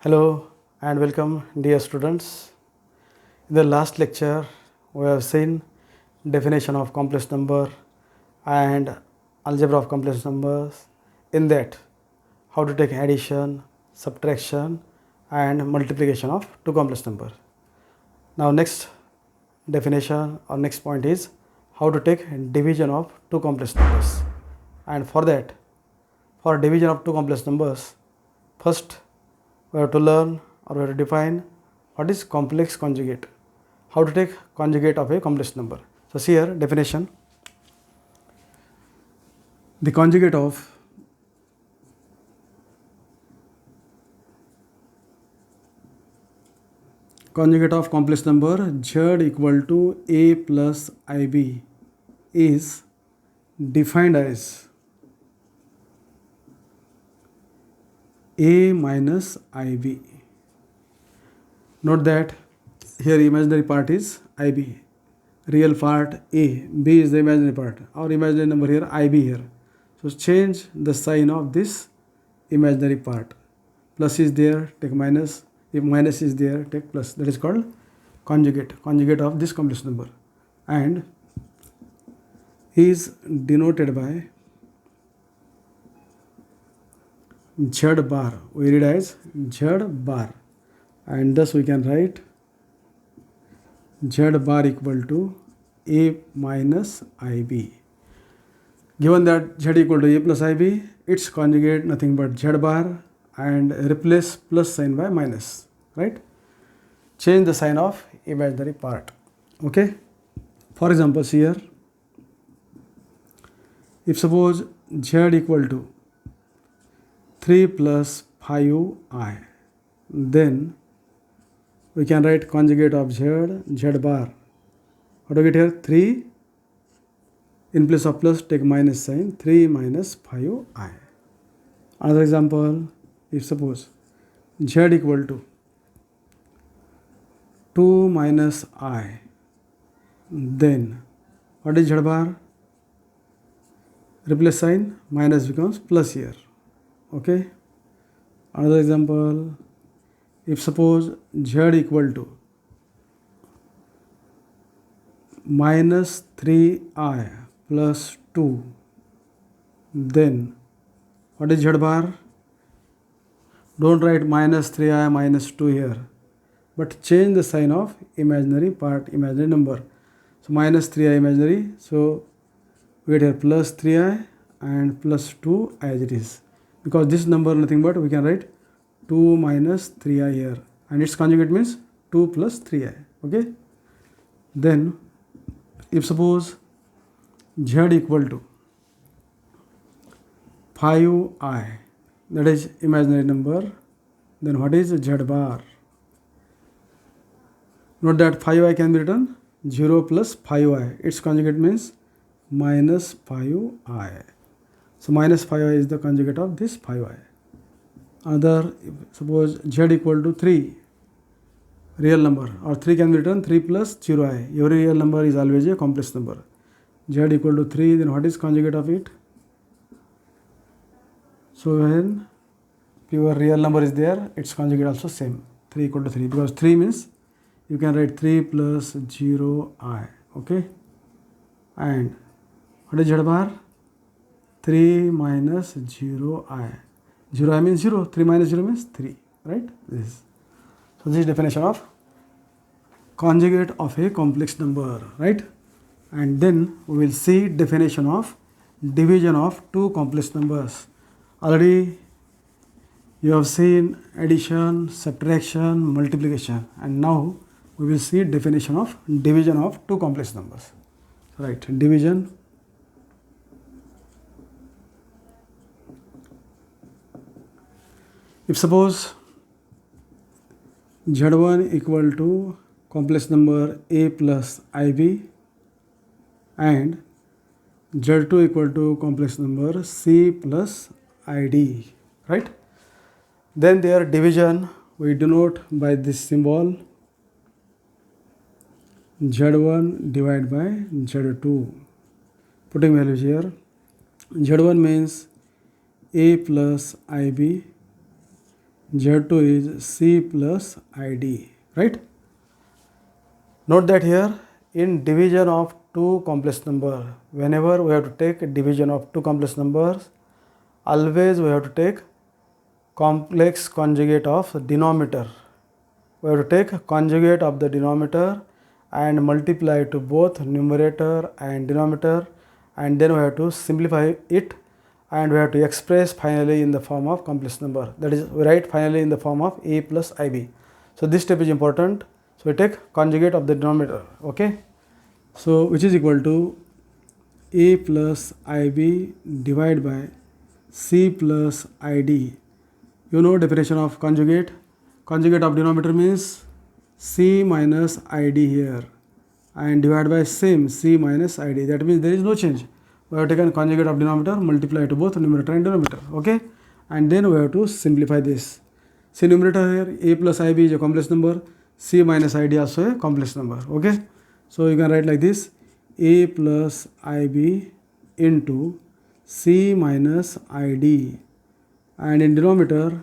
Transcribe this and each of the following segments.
Hello and welcome, dear students. In the last lecture, we have seen definition of complex number and algebra of complex numbers. In that, how to take addition, subtraction, and multiplication of two complex numbers. Now, next definition or next point is how to take division of two complex numbers. And for that, for division of two complex numbers, first we have to learn or we have to define what is complex conjugate, how to take conjugate of a complex number. So see here definition. The conjugate of complex number z equal to a plus ib is defined as a minus ib. Note that here imaginary part is ib, real part a, b is the imaginary part. Our imaginary number here ib here. So change the sign of this imaginary part. Plus is there, take minus. If minus is there, take plus. That is called conjugate of this complex number, and is denoted by z bar. We read as z bar, and thus we can write z bar equal to a minus ib. Given that z equal to a plus ib, its conjugate nothing but z bar, and replace plus sign by minus, right? Change the sign of imaginary part. Okay. For example, here, if suppose z equal to 3 plus 5i, then we can write conjugate of z bar. How to get here? 3 in place of plus take minus sign, 3 minus 5i. Another example, if suppose z equal to 2 minus I, then what is z bar? Replace sign, minus becomes plus here. Okay. Another example, if suppose z equal to minus 3i plus 2, then what is z bar? Don't write minus 3i minus 2 here, but change the sign of imaginary part, imaginary number. So minus 3i imaginary, so we get here plus 3i and plus 2 as it is. Because this number nothing but we can write 2 minus 3i here, and its conjugate means 2 plus 3i. Okay. Then if suppose z equal to 5i, that is imaginary number, then what is z bar? Note that 5i can be written 0 plus 5i. Its conjugate means minus 5i. So minus 5i is the conjugate of this 5i. Another, suppose z equal to 3, real number, or 3 can be written 3 plus 0i. Every real number is always a complex number. Z equal to 3, then what is conjugate of it? So when pure real number is there, its conjugate also same, 3 equal to 3, because 3 means you can write 3 plus 0i. Okay. And what is z bar? 3 minus 0i. 0i means 0, 3 minus 0 means 3, right? This. So this is definition of conjugate of a complex number, right? And then we will see definition of division of two complex numbers. Already you have seen addition, subtraction, multiplication, and now we will see definition of division of two complex numbers. Right, division. If suppose z1 equal to complex number a plus ib and z2 equal to complex number c plus id, right? Then their division we denote by this symbol z1 divided by z2. Putting values here, z1 means a plus ib Z2 is C plus ID, right? Note that here in division of two complex number, whenever we have to take division of two complex numbers, always we have to take complex conjugate of denominator. We have to take conjugate of the denominator and multiply to both numerator and denominator, and then we have to simplify it, and we have to express finally in the form of complex number, that is we write finally in the form of A plus IB. So this step is important. So we take conjugate of the denominator, okay. So which is equal to A plus IB divided by C plus ID. You know definition of conjugate. Conjugate of denominator means C minus ID here and divided by same C minus ID. That means there is no change. We have taken conjugate of denominator, multiply to both numerator and denominator, okay. And then we have to simplify this. See numerator here, A plus IB is a complex number, C minus ID also a complex number, okay. So you can write like this, A plus IB into C minus ID, and in denominator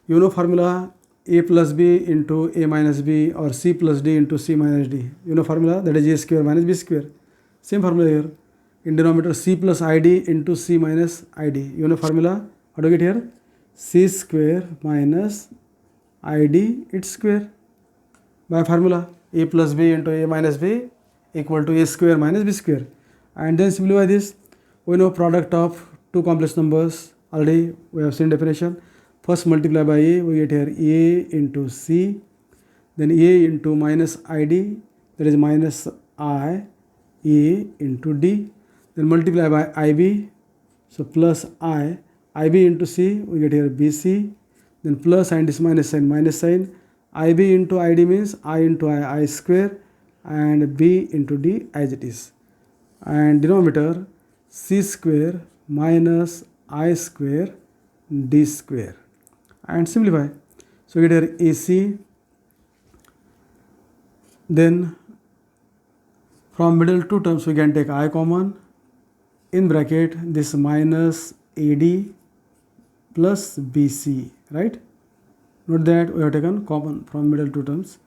you know formula A plus B into A minus B or C plus D into C minus D. You know formula, that is A square minus B square. Same formula here. In denominator C plus ID into C minus ID. You know formula, how to get here? C square minus ID its square. By formula A plus B into A minus B equal to A square minus B square. And then simplify this. We know product of two complex numbers, already we have seen definition. First multiply by A, we get here A into C, then A into minus ID, that is minus I, A into D, then multiply by IB, so plus IB into C, we get here BC, then plus and this minus sign, IB into ID means I into I square, and B into D as it is. And denominator C square minus I square D square. And simplify. So get here AC, then from middle two terms we can take I common, in bracket this minus AD plus BC, right? Note that we have taken common from middle two terms,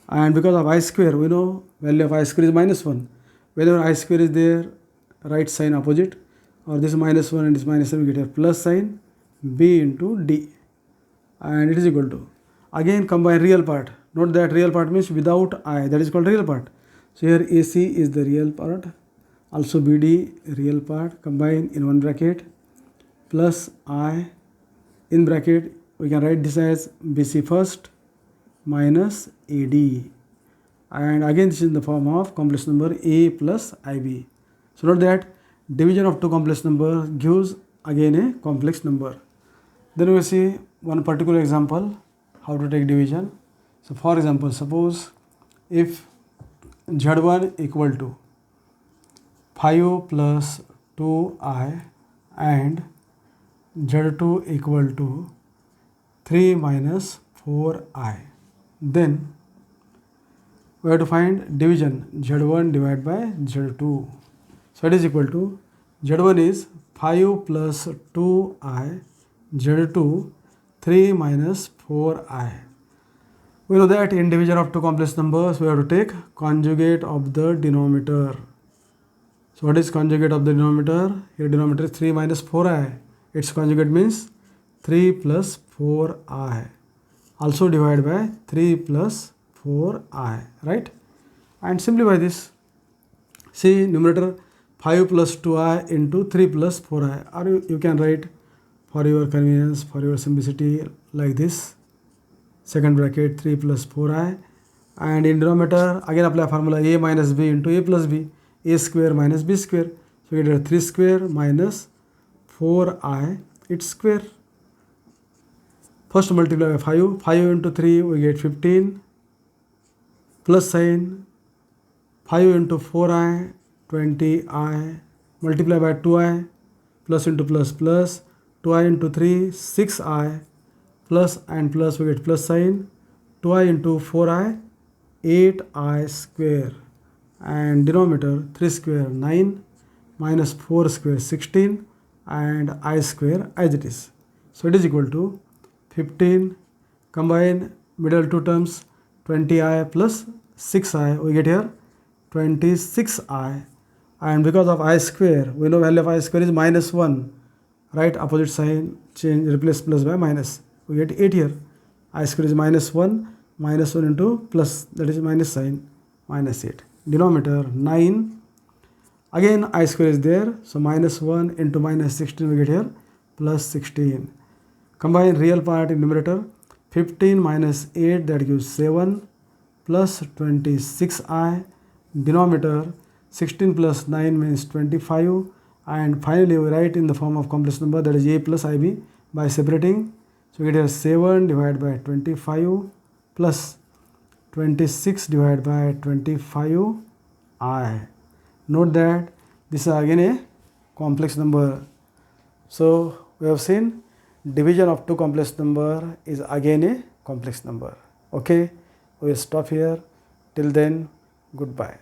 and because of I square, we know value of I square is minus 1. Whenever I square is there, right sign opposite, or this minus 1 and this minus 7, we get a plus sign, B into D, and it is equal to, again combine real part. Note that real part means without I, that is called real part. So here AC is the real part, also BD real part, combine in one bracket, plus I, in bracket we can write this as BC first minus AD, and again this is in the form of complex number A plus IB. So note that division of two complex number gives again a complex number. Then we will see one particular example how to take division. So for example, suppose if Z1 equal to 5 plus 2I and Z2 equal to 3 minus 4I, then we have to find division Z1 divided by Z2. So it is equal to, Z1 is 5 plus 2I, Z2 3 minus 4I. We know that in division of two complex numbers we have to take conjugate of the denominator. So what is conjugate of the denominator? Here denominator is 3 minus 4I. Its conjugate means 3 plus 4I. Also divided by 3 plus 4I, right? And simplify this. See numerator 5 plus 2I into 3 plus 4I, or you can write for your convenience, for your simplicity like this, second bracket 3 plus 4I, and in denominator again apply formula A minus B into A plus B, A square minus B square. So you get 3 square minus 4I its square. First multiply by 5, 5 into 3 we get 15, plus sign, 5 into 4I 20I, multiply by 2I, plus into plus plus, 2I into 3 6I, plus and plus we get plus sign, 2I into 4I 8I square, and denominator 3 square 9 minus 4 square 16, and I square as it is. So it is equal to 15, combine middle two terms 20i plus 6i, we get here 26i, and because of I square, we know value of I square is minus 1, right? Opposite sign change, replace plus by minus, we get 8 here. I square is minus 1 into plus, that is minus sign, minus 8. Denominator 9, again I square is there, so minus 1 into minus 16, we get here plus 16. Combine real part in numerator, 15 minus 8, that gives 7 plus 26i. Denominator 16 plus 9 means 25, and finally we write in the form of complex number, that is a plus ib, by separating. So we get here 7 divided by 25 plus 26 divided by 25i. Note that this is again a complex number. So we have seen division of two complex number is again a complex number. Okay, we will stop here. Till then, goodbye.